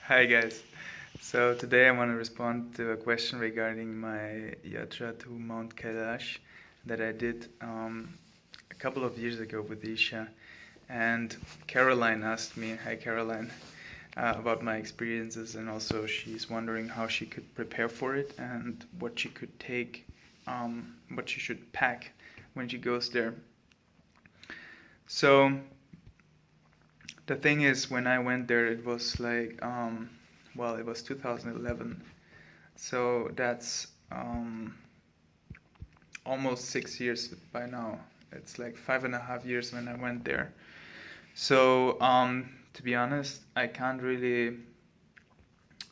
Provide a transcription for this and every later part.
Hi guys. So today I want to respond to a question regarding my yatra to Mount Kailash that I did a couple of years ago with Isha. And Caroline asked me, hi Caroline, about my experiences, and also she's wondering how she could prepare for it and what she could take, what she should pack when she goes there. So the thing is, when I went there, it was like, well, it was 2011. So that's almost 6 years by now. It's like 5.5 years when I went there. So, to be honest, I can't really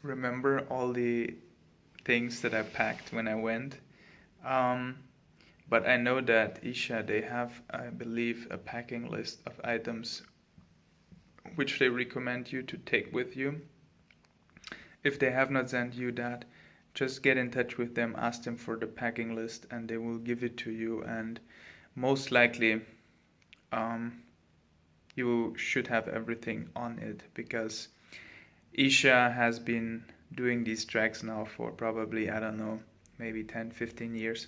remember all the things that I packed when I went. Um, but I know that Isha, they have, I believe, a packing list of items which they recommend you to take with you. If they have not sent you that, just get in touch with them, ask them for the packing list, and they will give it to you. And most likely, um, you should have everything on it because Isha has been doing these tracks now for probably, I don't know, maybe 10, 15 years.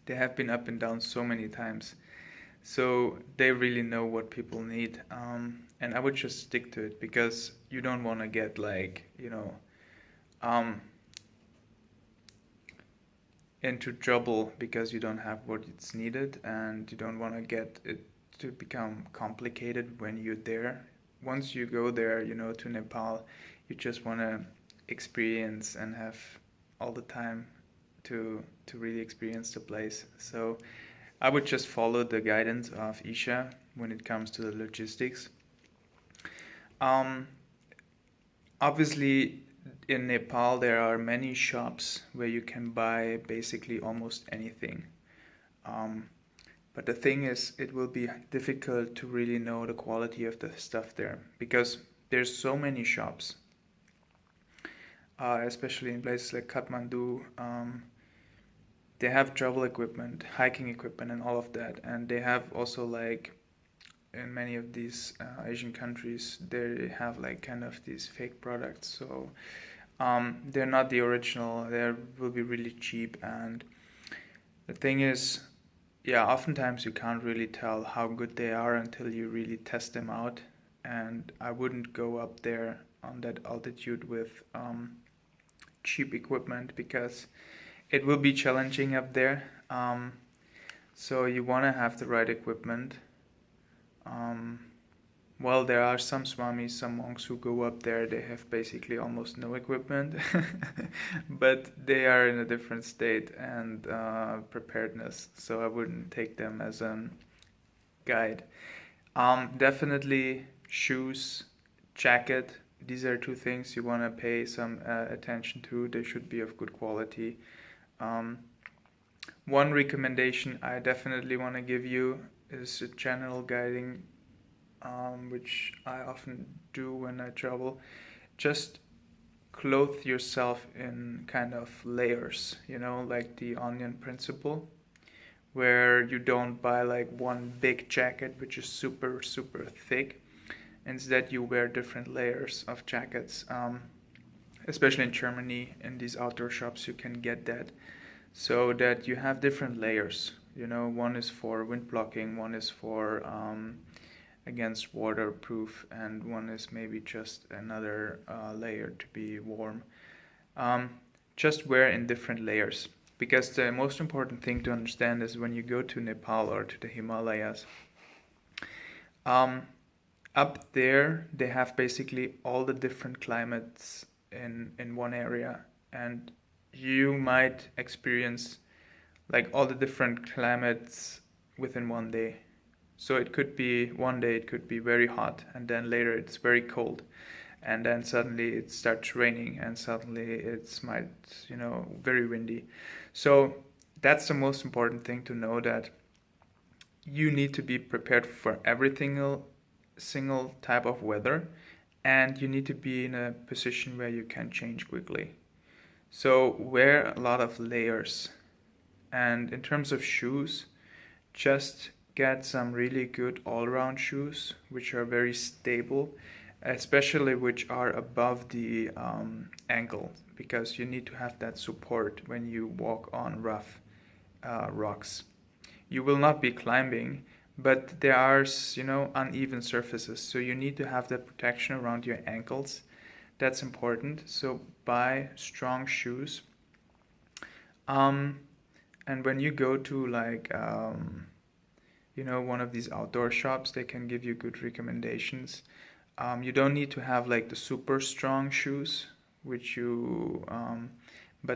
They have been up and down so many times. So they really know what people need. And I would just stick to it because you don't want to get like, um, into trouble because you don't have what it's needed, and you don't want to get it to become complicated when you're there. Once you go there, to Nepal, you just want to experience and have all the time to really experience the place. So I would just follow the guidance of Isha when it comes to the logistics. Um, Obviously, in Nepal, there are many shops where you can buy basically almost anything. Um, but the thing is, it will be difficult to really know the quality of the stuff there because there's so many shops, especially in places like Kathmandu. They have travel equipment, hiking equipment, and all of that. And they have also like in many of these Asian countries, they have like kind of these fake products. So they're not the original. They will be really cheap. And the thing is, yeah, oftentimes you can't really tell how good they are until you really test them out. And I wouldn't go up there on that altitude with cheap equipment because it will be challenging up there. So you want to have the right equipment. Um, well, there are some swamis, some monks who go up there. They have basically almost no equipment, but they are in a different state and preparedness. So I wouldn't take them as a guide. Definitely shoes, jacket. These are two things you want to pay some attention to. They should be of good quality. Um, One recommendation I definitely want to give you is a general guiding, which I often do when I travel. Just clothe yourself in kind of layers, like the onion principle, where you don't buy like one big jacket which is super, super thick. Instead, you wear different layers of jackets. Especially in Germany, in these outdoor shops, you can get that so that you have different layers. One is for wind blocking, one is for against waterproof, and one is maybe just another layer to be warm. Um, just wear in different layers because the most important thing to understand is when you go to Nepal or to the Himalayas, um, up there they have basically all the different climates in one area, and you might experience like all the different climates within one day. So it could be one day it could be very hot, and then later it's very cold, and then suddenly it starts raining, and suddenly it's might very windy. So that's the most important thing to know, that you need to be prepared for every single type of weather, and you need to be in a position where you can change quickly. So wear a lot of layers. And in terms of shoes, just get some really good all-round shoes which are very stable especially which are above the ankle, because you need to have that support when you walk on rough rocks. You will not be climbing, but there are, uneven surfaces, so you need to have that protection around your ankles. That's important. So buy strong shoes. And when you go to like one of these outdoor shops, they can give you good recommendations. You don't need to have like the super strong shoes, but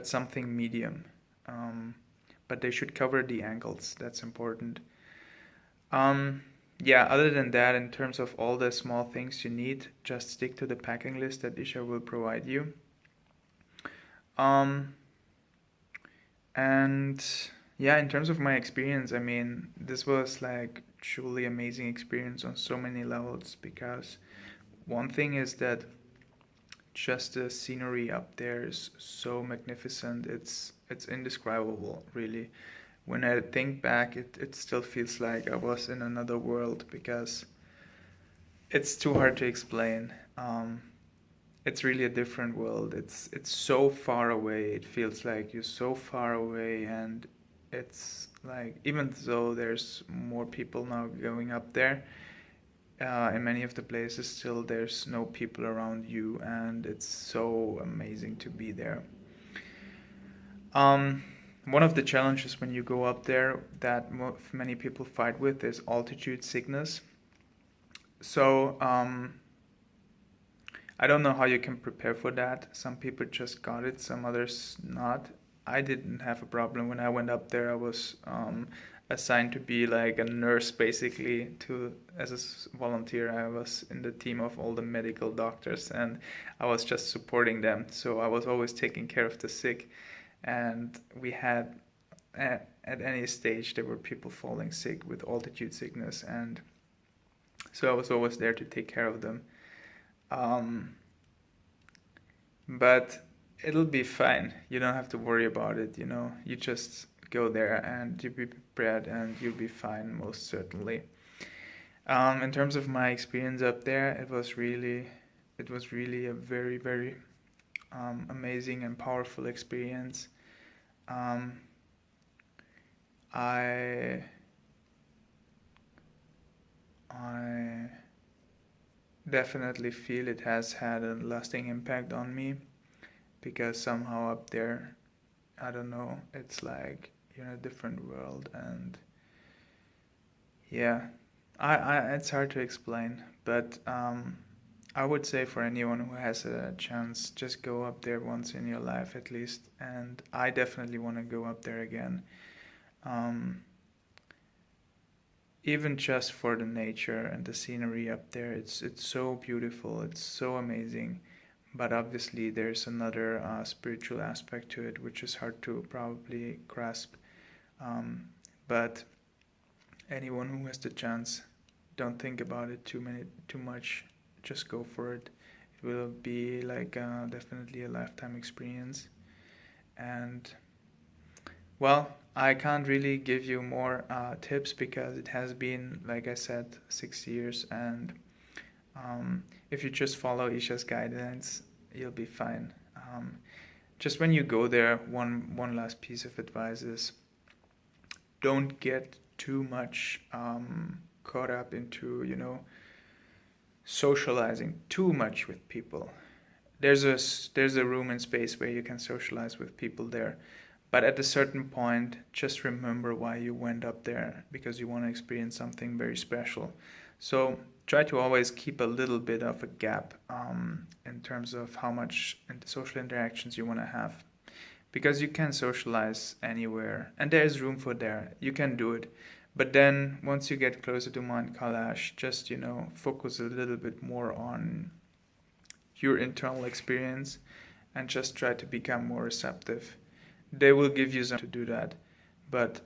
something medium. But they should cover the ankles. That's important. Yeah, other than that, in terms of all the small things you need, just stick to the packing list that Isha will provide you. And yeah, in terms of my experience, I mean, this was like truly amazing experience on so many levels, because one thing is that just the scenery up there is so magnificent. It's indescribable, really. When I think back, it still feels like I was in another world, because it's too hard to explain. It's really a different world. It's so far away. It feels like you're so far away, and it's like, even though there's more people now going up there, in many of the places still there's no people around you, and it's so amazing to be there. One of the challenges when you go up there that many people fight with is altitude sickness. So I don't know how you can prepare for that. Some people just got it, some others not. I didn't have a problem when I went up there. I was assigned to be like a nurse, basically, as a volunteer. I was in the team of all the medical doctors, and I was just supporting them. So I was always taking care of the sick, and we had at any stage there were people falling sick with altitude sickness, and so I was always there to take care of them. But it'll be fine. You don't have to worry about it, You just go there and you be prepared, and you'll be fine, most certainly. In terms of my experience up there, it was really a very, very amazing and powerful experience. I definitely feel it has had a lasting impact on me, because somehow up there, I don't know, it's like you're in a different world, and yeah, it's hard to explain, but I would say for anyone who has a chance, just go up there once in your life at least, and I definitely want to go up there again. Even just for the nature and the scenery up there, it's so beautiful, it's so amazing. But obviously there's another spiritual aspect to it, which is hard to probably grasp. But anyone who has the chance, don't think about it too much. Just go for it. It will be like definitely a lifetime experience. And well, I can't really give you more tips, because it has been, like I said, 6 years, and if you just follow Isha's guidance, you'll be fine. Just when you go there, one last piece of advice is, don't get too much caught up into, socializing too much with people. There's a room and space where you can socialize with people there. But at a certain point, just remember why you went up there, because you want to experience something very special. So try to always keep a little bit of a gap in terms of how much social interactions you want to have. Because you can socialize anywhere, and there is room for there. You can do it. But then once you get closer to Mount Kailash, just, focus a little bit more on your internal experience, and just try to become more receptive. They will give you some to do that, but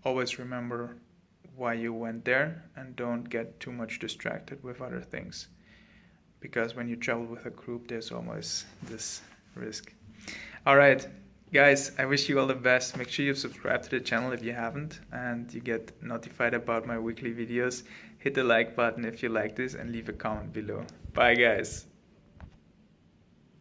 always remember why you went there, and don't get too much distracted with other things, because when you travel with a group, there's always this risk. All right, guys, I wish you all the best. Make sure you subscribe to the channel if you haven't, and you get notified about my weekly videos. Hit the like button if you like this, and leave a comment below. Bye, guys.